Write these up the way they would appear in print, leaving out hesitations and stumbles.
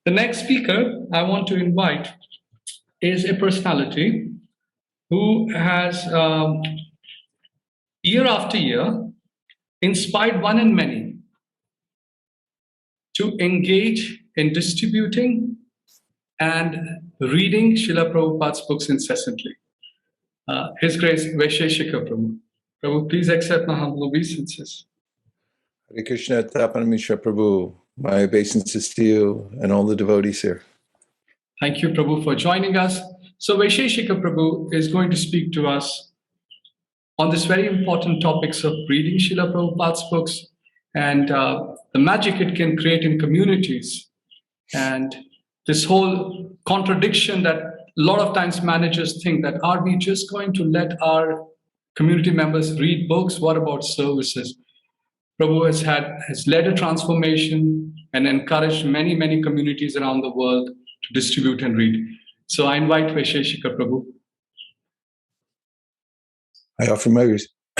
The next speaker I want to invite is a personality who has, year after year, inspired one and many to engage in distributing and reading Srila Prabhupada's books incessantly. His Grace Vaisesika Prabhu. Prabhu, please accept my humble obeisances. Hare Krishna, Tapanamisha Prabhu. My obeisances to you and all the devotees here. Thank you, Prabhu, for joining us. So Vaisesika Prabhu is going to speak to us on this very important topics of reading Srila Prabhupada's books and the magic it can create in communities. And this whole contradiction that a lot of times managers think that, are we just going to let our community members read books? What about services? Prabhu has led a transformation and encouraged many, many communities around the world to distribute and read. So I invite Vaisesika Prabhu. I offer my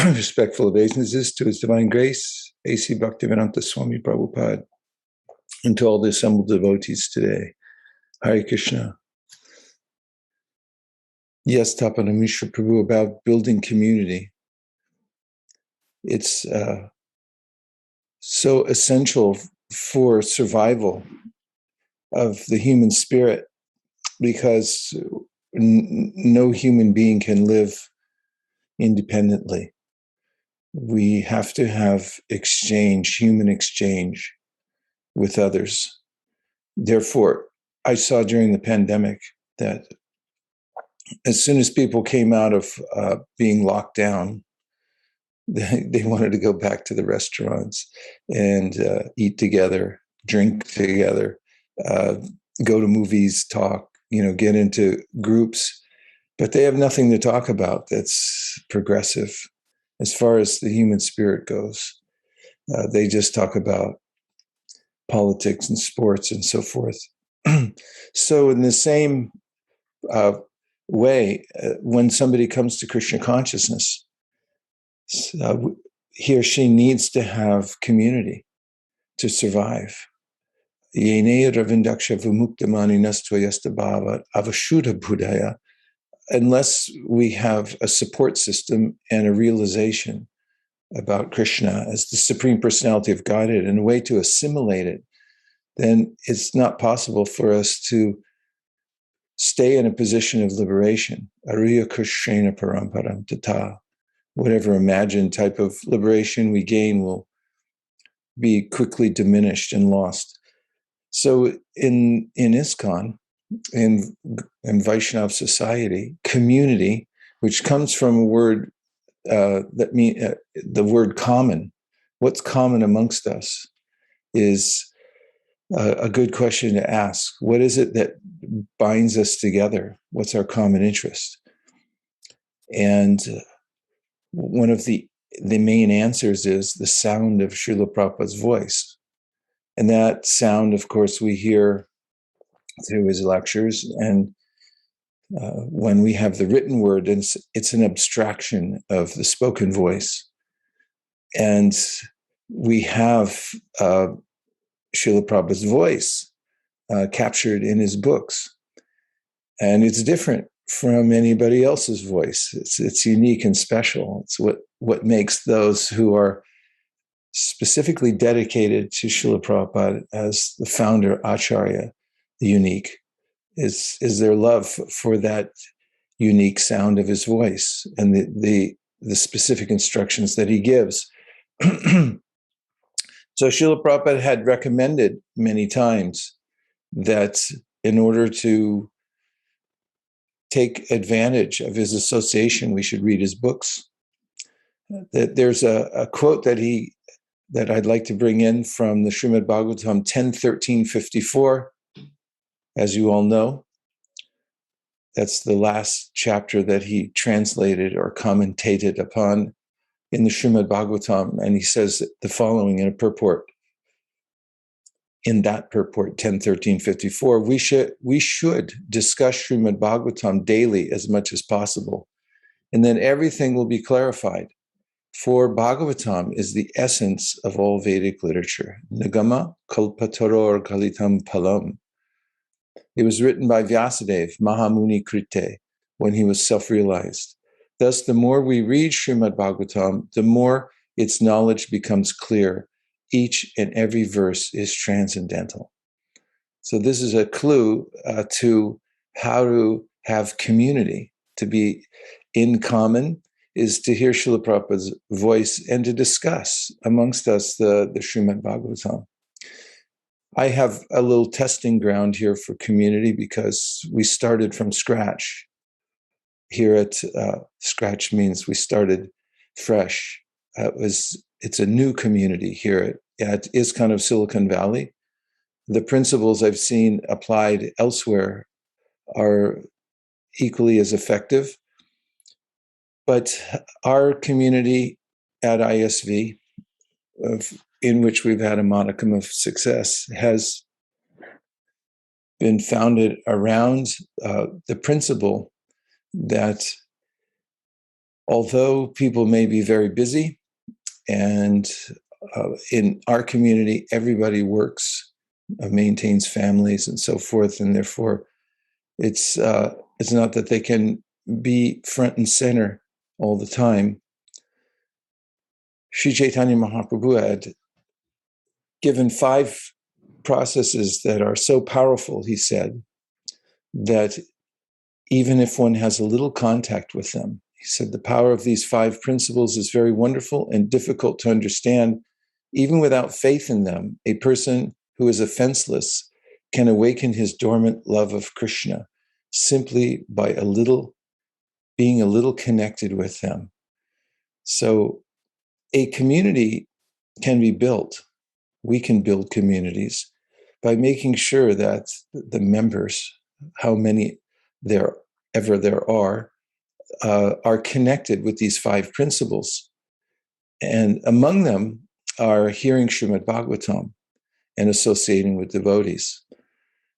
respectful obeisances to His Divine Grace, A.C. Bhaktivedanta Swami Prabhupada, and to all the assembled devotees today. Hare Krishna. Yes, Tapanamisha Prabhu, about building community. It's so essential for survival of the human spirit, because no human being can live independently. We have to have exchange, human exchange with others. Therefore, I saw during the pandemic that as soon as people came out of being locked down, they wanted to go back to the restaurants and eat together, drink together, go to movies, talk, get into groups. But they have nothing to talk about that's progressive as far as the human spirit goes. They just talk about politics and sports and so forth. So in the same way, when somebody comes to Krishna consciousness, he or she needs to have community to survive. Unless we have a support system and a realization about Krishna as the Supreme Personality of Godhead and a way to assimilate it, then it's not possible for us to stay in a position of liberation. Ariya Krishnena Paramparam Tata. Whatever imagined type of liberation we gain will be quickly diminished and lost. So in ISKCON, in Vaishnava society, community, which comes from a word that means the word common. What's common amongst us is a good question to ask. What is it that binds us together? What's our common interest? And one of the main answers is the sound of Srila Prabhupada's voice. And that sound, of course, we hear through his lectures. And when we have the written word, it's an abstraction of the spoken voice. And we have Srila Prabhupada's voice captured in his books. And it's different from anybody else's voice. It's unique and special. It's what makes those who are specifically dedicated to Srila Prabhupada as the founder Acharya unique, is their love for that unique sound of his voice and the specific instructions that he gives. So Srila Prabhupada had recommended many times that in order to take advantage of his association, we should read his books. That there's a quote that I'd like to bring in from the Srimad Bhagavatam 10:13-54. As you all know, that's the last chapter that he translated or commentated upon in the Srimad Bhagavatam. And he says the following in a purport. In that purport, 10:13-54, we should discuss Srimad Bhagavatam daily as much as possible. And then everything will be clarified. For Bhagavatam is the essence of all Vedic literature. Nagama kalpataror kalitam palam. It was written by Vyasadeva, Mahamuni Krite, when he was self-realized. Thus, the more we read Srimad Bhagavatam, the more its knowledge becomes clear. Each and every verse is transcendental. So this is a clue to how to have community. To be in common is to hear Srila Prabhupada's voice and to discuss amongst us the Srimad Bhagavatam. I have a little testing ground here for community because we started from scratch. Here at scratch means we started fresh. It's a new community here at ISKCON of Silicon Valley. The principles I've seen applied elsewhere are equally as effective. But our community at ISV, in which we've had a modicum of success, has been founded around the principle that although people may be very busy, and in our community, everybody works, maintains families and so forth, and therefore it's not that they can be front and center all the time. Sri Chaitanya Mahaprabhu had given 5 processes that are so powerful, he said, that even if one has a little contact with them, he said the power of these 5 principles is very wonderful and difficult to understand. Even without faith in them, a person who is offenseless can awaken his dormant love of Krishna simply by being a little connected with them. So a community can be built. We can build communities by making sure that the members, how many there are connected with these 5 principles. And among them are hearing Srimad Bhagavatam and associating with devotees.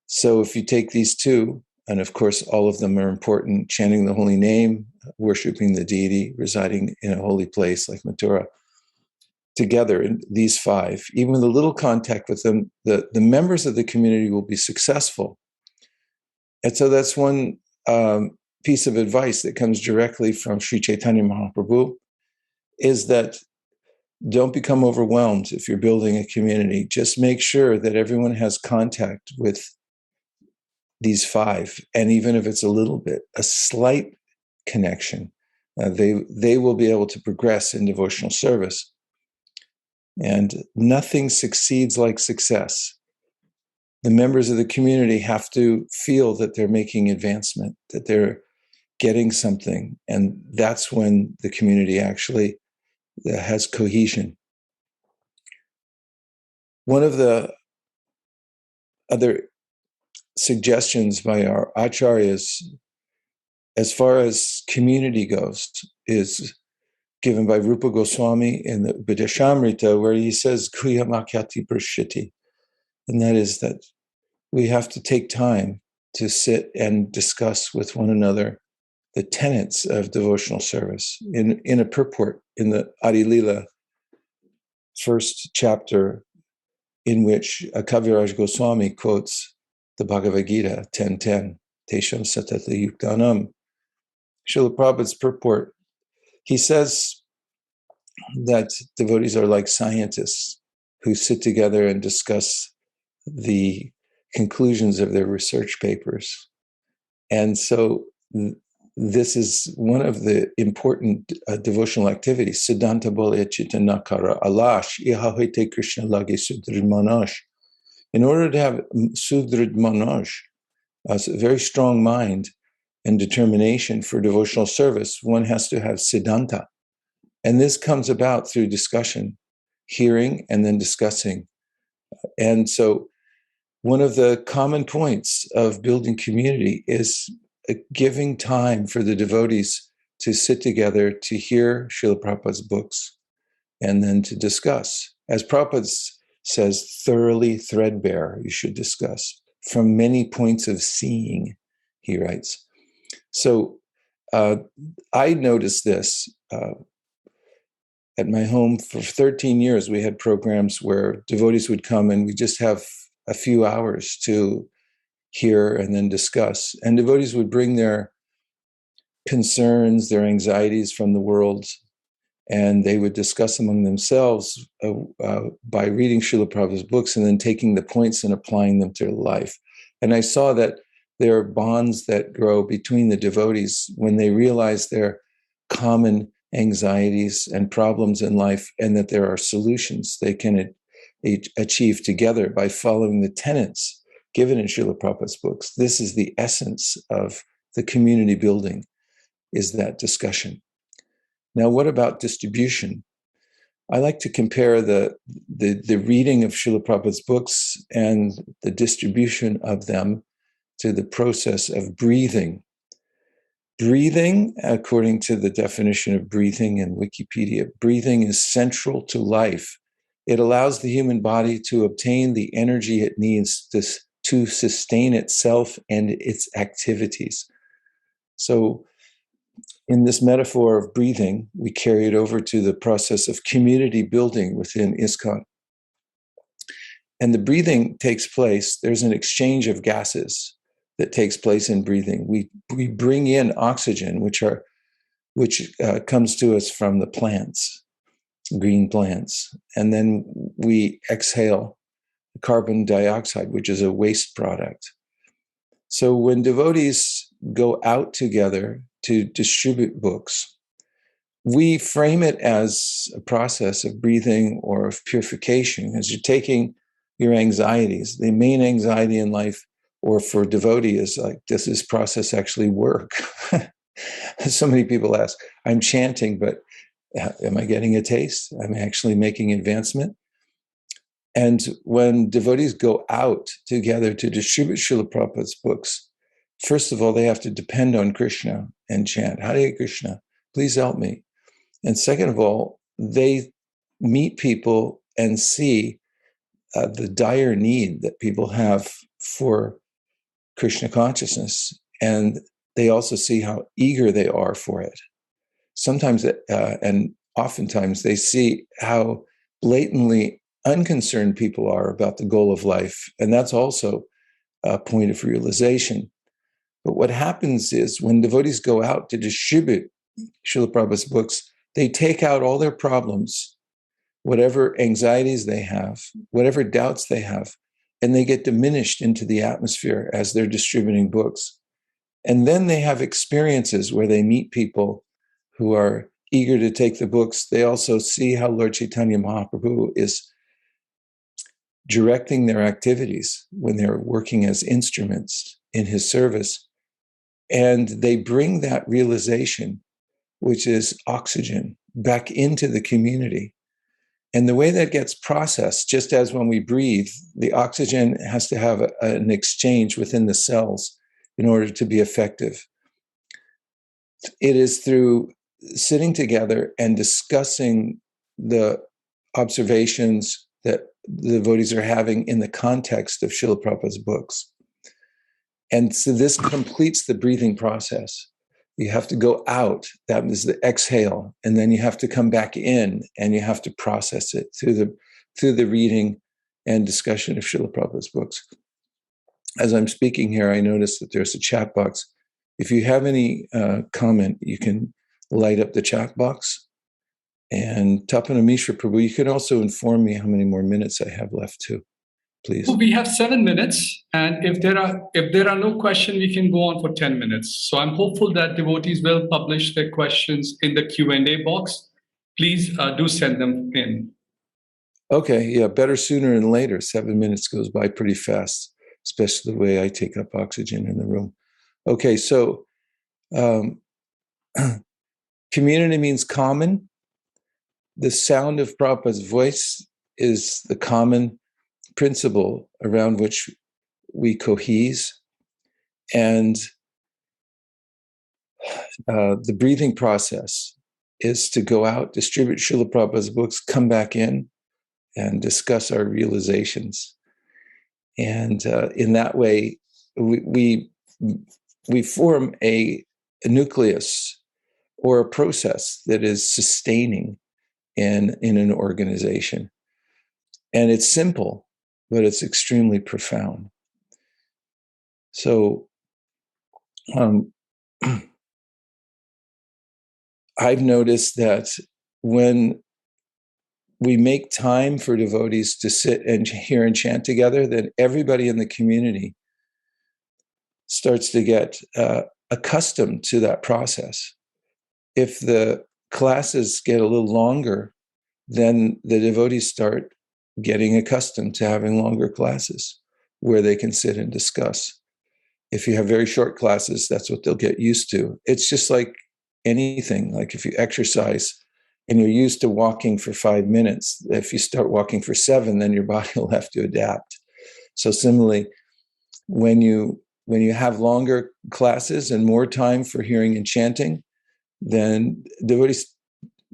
So if you take these 2, and of course all of them are important, chanting the holy name, worshiping the deity, residing in a holy place like Mathura, together in these 5, even with a little contact with them, the members of the community will be successful. And so that's one piece of advice that comes directly from Sri Chaitanya Mahaprabhu, is that don't become overwhelmed if you're building a community. Just make sure that everyone has contact with these 5, and even if it's a little bit, a slight connection, they will be able to progress in devotional service. And nothing succeeds like success. The members of the community have to feel that they're making advancement, that they're getting something, and that's when the community actually has cohesion. One of the other suggestions by our acharyas, as far as community goes, is given by Rupa Goswami in the Videshamrita, where he says, Kuyamakyati prashiti. And that is that we have to take time to sit and discuss with one another the tenets of devotional service. In a purport in the Adi Lila, first chapter, in which Kaviraj Goswami quotes the Bhagavad Gita 10:10, Tesham Satata Yuktanam. Srila Prabhupada's purport, he says that devotees are like scientists who sit together and discuss the conclusions of their research papers. And so this is one of the important devotional activities. Siddhanta bole chitanakara alash ihahite Krishna lage sudrid manash. In order to have sudrid manash, a very strong mind and determination for devotional service, one has to have siddhanta. And this comes about through discussion, hearing and then discussing. And so one of the common points of building community is giving time for the devotees to sit together to hear Srila Prabhupada's books and then to discuss. As Prabhupada says, thoroughly threadbare, you should discuss from many points of seeing, he writes. So I noticed this at my home. For 13 years, we had programs where devotees would come and we just have a few hours to hear and then discuss. And devotees would bring their concerns, their anxieties from the world, and they would discuss among themselves by reading Srila Prabhupada's books and then taking the points and applying them to their life. And I saw that there are bonds that grow between the devotees when they realize their common anxieties and problems in life, and that there are solutions they can achieve together by following the tenets given in Srila Prabhupada's books. This is the essence of the community building, is that discussion. Now, what about distribution? I like to compare the reading of Srila Prabhupada's books and the distribution of them to the process of breathing. Breathing, according to the definition of breathing in Wikipedia, breathing is central to life. It allows the human body to obtain the energy it needs to sustain itself and its activities. So, in this metaphor of breathing, we carry it over to the process of community building within ISKCON. And the breathing takes place, there's an exchange of gases that takes place in breathing. We bring in oxygen, which comes to us from the plants, green plants. And then we exhale carbon dioxide, which is a waste product. So when devotees go out together to distribute books, we frame it as a process of breathing or of purification, as you're taking your anxieties. The main anxiety in life, or for devotee, is like, does this process actually work? So many people ask, I'm chanting, but am I getting a taste? Am I actually making advancement? And when devotees go out together to distribute Srila Prabhupada's books, first of all, they have to depend on Krishna and chant, Hare Krishna, please help me. And second of all, they meet people and see the dire need that people have for Krishna consciousness. And they also see how eager they are for it. Sometimes, and oftentimes, they see how blatantly unconcerned people are about the goal of life. And that's also a point of realization. But what happens is when devotees go out to distribute Srila Prabhupada's books, they take out all their problems, whatever anxieties they have, whatever doubts they have, and they get diminished into the atmosphere as they're distributing books. And then they have experiences where they meet people who are eager to take the books. They also see how Lord Chaitanya Mahaprabhu is directing their activities when they're working as instruments in his service. And they bring that realization, which is oxygen, back into the community. And the way that gets processed, just as when we breathe, the oxygen has to have an exchange within the cells in order to be effective. It is through sitting together and discussing the observations that the devotees are having in the context of Srila Prabhupada's books. And so this completes the breathing process. You have to go out, that is the exhale, and then you have to come back in and you have to process it through the reading and discussion of Srila Prabhupada's books. As I'm speaking here, I noticed that there's a chat box. If you have any comment, you can light up the chat box. And Tapana Mishra Prabhu, you can also inform me how many more minutes I have left too, please. We have 7 minutes, and if there are no questions, we can go on for 10 minutes. So I'm hopeful that devotees will publish their questions in the Q&A box. Please do send them in. Okay, yeah, better sooner than later. 7 minutes goes by pretty fast, especially the way I take up oxygen in the room. Okay, so community means common. The sound of Prabhupada's voice is the common principle around which we cohese. And the breathing process is to go out, distribute Srila Prabhupada's books, come back in, and discuss our realizations. And in that way, we form a nucleus or a process that is sustaining in an organization. And it's simple, but it's extremely profound. So I've noticed that when we make time for devotees to sit and hear and chant together, then everybody in the community starts to get accustomed to that process. If the classes get a little longer, then the devotees start getting accustomed to having longer classes where they can sit and discuss. If you have very short classes, that's what they'll get used to. It's just like anything, like if you exercise and you're used to walking for 5 minutes, if you start walking for 7, then your body will have to adapt. So similarly, when you have longer classes and more time for hearing and chanting, then devotees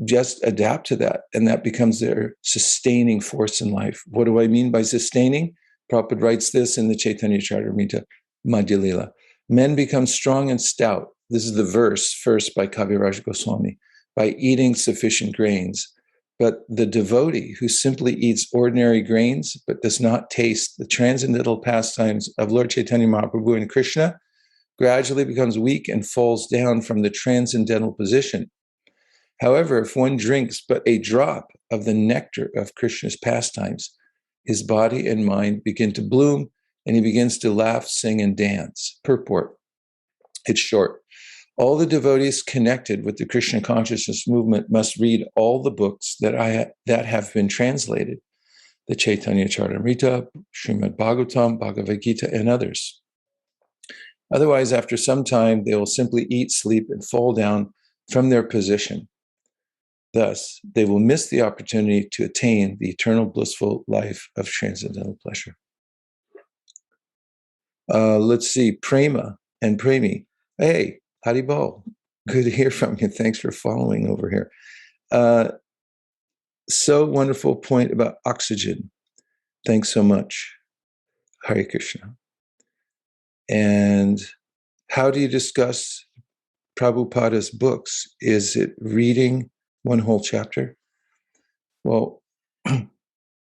just adapt to that, and that becomes their sustaining force in life. What do I mean by sustaining? Prabhupada writes this in the Chaitanya Charitamrita, Madhya Lila. Men become strong and stout. This is the verse first by Kaviraj Goswami, by eating sufficient grains. But the devotee who simply eats ordinary grains but does not taste the transcendental pastimes of Lord Chaitanya Mahaprabhu and Krishna gradually becomes weak and falls down from the transcendental position. However, if one drinks but a drop of the nectar of Krishna's pastimes, his body and mind begin to bloom, and he begins to laugh, sing, and dance. Purport. It's short. All the devotees connected with the Krishna consciousness movement must read all the books that have been translated, the Chaitanya Charitamrita, Srimad Bhagavatam, Bhagavad Gita, and others. Otherwise, after some time, they will simply eat, sleep, and fall down from their position. Thus, they will miss the opportunity to attain the eternal blissful life of transcendental pleasure. Let's see, Prema and Premi. Hey, Haribol, good to hear from you. Thanks for following over here. So wonderful point about oxygen. Thanks so much. Hare Krishna. And how do you discuss Prabhupada's books? Is it reading one whole chapter? Well,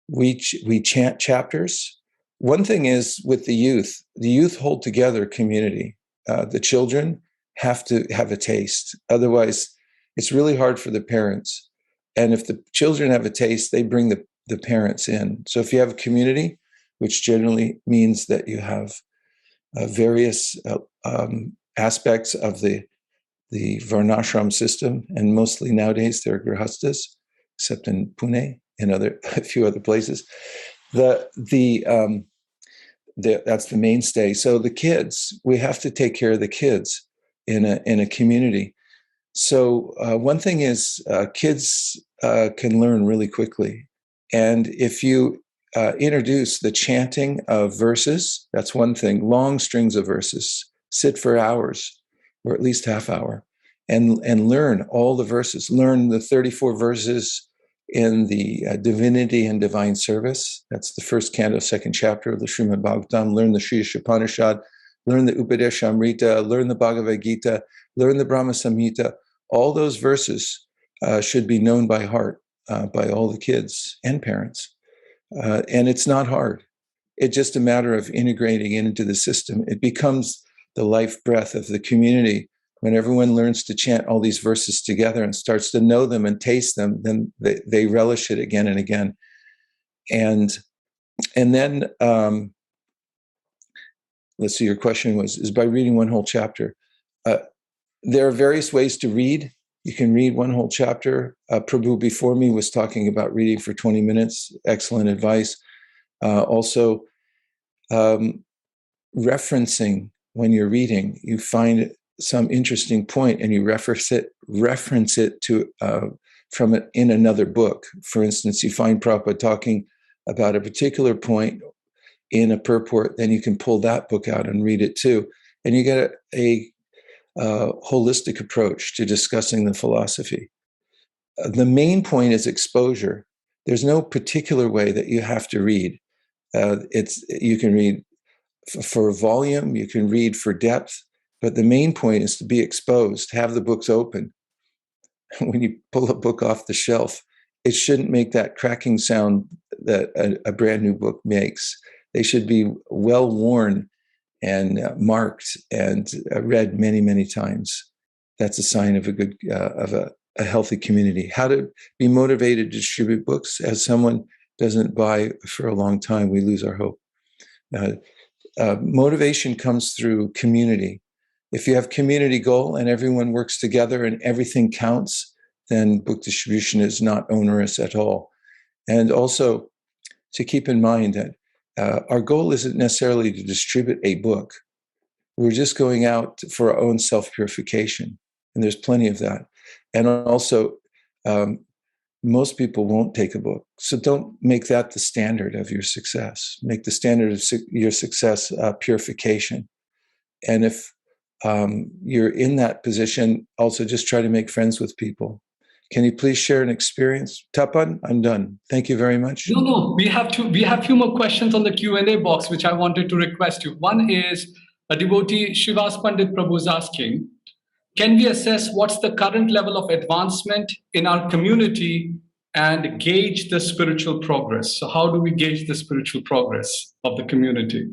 we chant chapters. One thing is with the youth hold together community. The children have to have a taste. Otherwise, it's really hard for the parents. And if the children have a taste, they bring the parents in. So if you have a community, which generally means that you have various aspects of the Varnashram system, and mostly nowadays they're grihastas, except in Pune and a few other places. That's the mainstay. So the kids, we have to take care of the kids in a community. So one thing is kids can learn really quickly, and if you introduce the chanting of verses, that's one thing. Long strings of verses, sit for hours or at least half hour, and learn all the verses. Learn the 34 verses in the Divinity and Divine Service. That's the first canto, second chapter of the Srimad Bhagavatam. Learn the Sri Upanishad, learn the Upadeshamrita, learn the Bhagavad Gita, learn the Brahma Samhita. All those verses should be known by heart by all the kids and parents. And it's not hard. It's just a matter of integrating it into the system. It becomes the life breath of the community. When everyone learns to chant all these verses together and starts to know them and taste them, then they relish it again and again. And then, let's see, your question is by reading one whole chapter. There are various ways to read. You can read one whole chapter. Prabhu before me was talking about reading for 20 minutes. Excellent advice. Also, referencing when you're reading, you find some interesting point and you reference it to from it in another book. For instance, you find Prabhupada talking about a particular point in a purport, then you can pull that book out and read it too, and you get a holistic approach to discussing the philosophy. The main point is exposure. There's no particular way that you have to read. You can read for volume, you can read for depth, but the main point is to be exposed, have the books open. When you pull a book off the shelf, it shouldn't make that cracking sound that a brand new book makes. They should be well worn and marked and read many, many times. That's a sign of a healthy community. How to be motivated to distribute books? As someone doesn't buy for a long time, we lose our hope. Motivation comes through community. If you have community goal and everyone works together and everything counts, then book distribution is not onerous at all. And also to keep in mind that our goal isn't necessarily to distribute a book. We're just going out for our own self-purification. And there's plenty of that. And also, most people won't take a book. So don't make that the standard of your success. Make the standard of your success purification. And if you're in that position, also just try to make friends with people. Can you please share an experience? Tapan, I'm done. Thank you very much. No, we have few more questions on the Q&A box, which I wanted to request you. One is a devotee, Shivas Pandit Prabhu, is asking, can we assess what's the current level of advancement in our community and gauge the spiritual progress? So how do we gauge the spiritual progress of the community?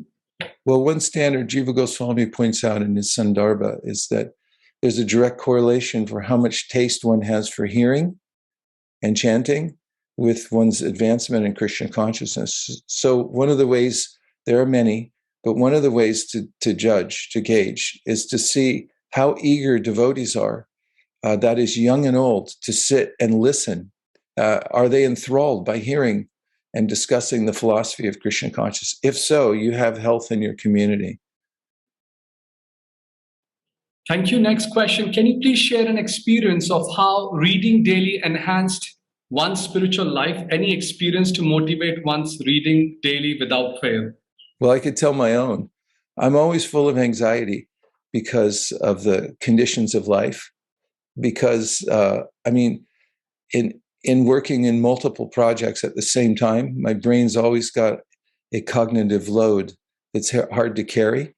Well, one standard Jiva Goswami points out in his Sandarbha is that there's a direct correlation for how much taste one has for hearing and chanting with one's advancement in Krishna consciousness. So one of the ways, there are many, but one of the ways to judge, to gauge, is to see how eager devotees are, that is young and old, to sit and listen. Are they enthralled by hearing and discussing the philosophy of Krishna consciousness? If so, you have health in your community. Thank you. Next question. Can you please share an experience of how reading daily enhanced one's spiritual life? Any experience to motivate one's reading daily without fail? Well, I could tell my own. I'm always full of anxiety because of the conditions of life. Because, in working in multiple projects at the same time, my brain's always got a cognitive load that's hard to carry.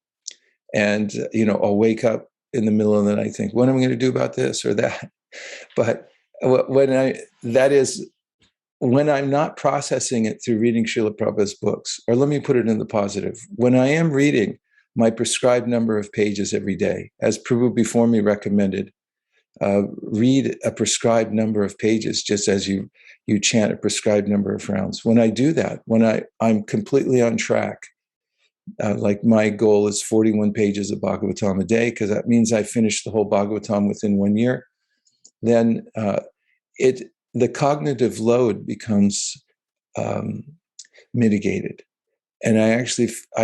And, I'll wake up in the middle of the night, think, what am I going to do about this or that? But when I'm not processing it through reading Srila Prabhupada's books, or let me put it in the positive, when I am reading my prescribed number of pages every day, as Prabhu before me recommended, read a prescribed number of pages, just as you chant a prescribed number of rounds. When I do that, when I'm completely on track, like my goal is 41 pages of Bhagavatam a day, because that means I finish the whole Bhagavatam within 1 year, then the cognitive load becomes mitigated. And I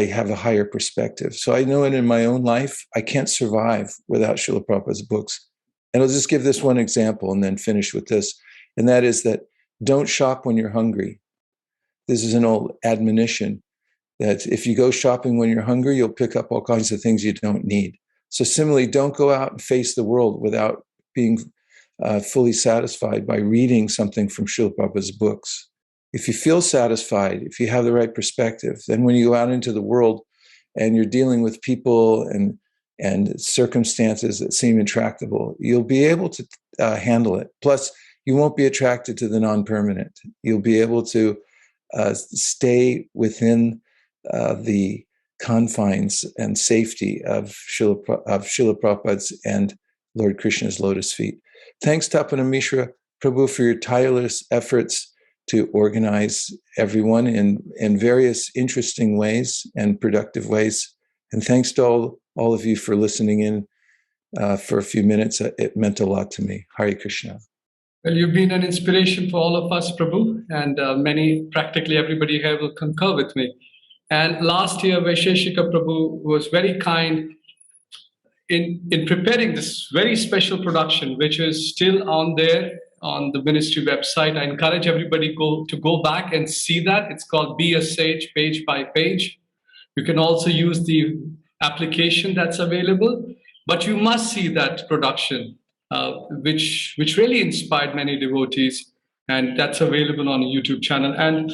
have a higher perspective. So I know it in my own life. I can't survive without Srila Prabhupada's books. And I'll just give this one example and then finish with this. And that is that don't shop when you're hungry. This is an old admonition that if you go shopping when you're hungry, you'll pick up all kinds of things you don't need. So similarly, don't go out and face the world without being fully satisfied by reading something from Srila Prabhupada's books. If you feel satisfied, if you have the right perspective, then when you go out into the world and you're dealing with people and circumstances that seem intractable, you'll be able to handle it. Plus, you won't be attracted to the non-permanent. You'll be able to stay within the confines and safety of Srila Prabhupada's and Lord Krishna's lotus feet. Thanks, Tapana Mishra Prabhu, for your tireless efforts to organize everyone in various interesting ways and productive ways. And thanks to all of you for listening in for a few minutes. It meant a lot to me. Hare Krishna. Well, you've been an inspiration for all of us, Prabhu, and practically everybody here will concur with me. And last year, Vaisesika Prabhu was very kind in preparing this very special production, which is still on there on the ministry website. I encourage everybody to go back and see that. It's called Be a Sage, page by page. You can also use the application that's available, but you must see that production, which really inspired many devotees, and that's available on a YouTube channel. And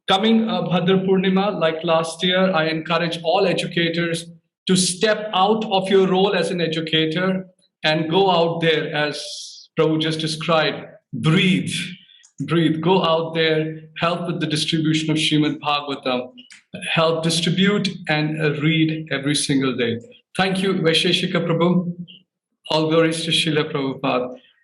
coming Bhadra Purnima, like last year, I encourage all educators to step out of your role as an educator and go out there, as Prabhu just described, breathe breathe. Go out there, help with the distribution of Srimad Bhagavatam, help distribute and read every single day. Thank you, Vaisesika Prabhu. All glories to Srila Prabhupada.